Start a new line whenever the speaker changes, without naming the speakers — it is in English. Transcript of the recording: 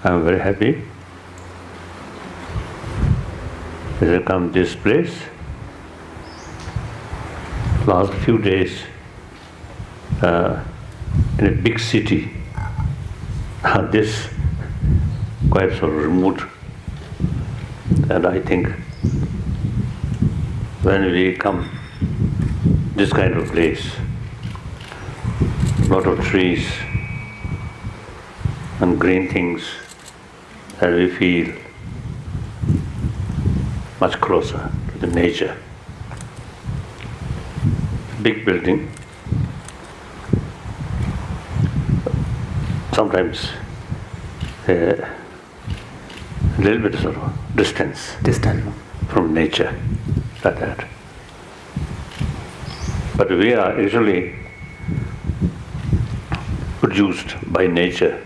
I'm very happy as I come this place. Last few days in a big city, this quite so remote, and I think when we come this kind of place, lot of trees and green things, and we feel much closer to the nature. Big building, sometimes a little bit sort of distance from nature, like that. But we are actually produced by nature.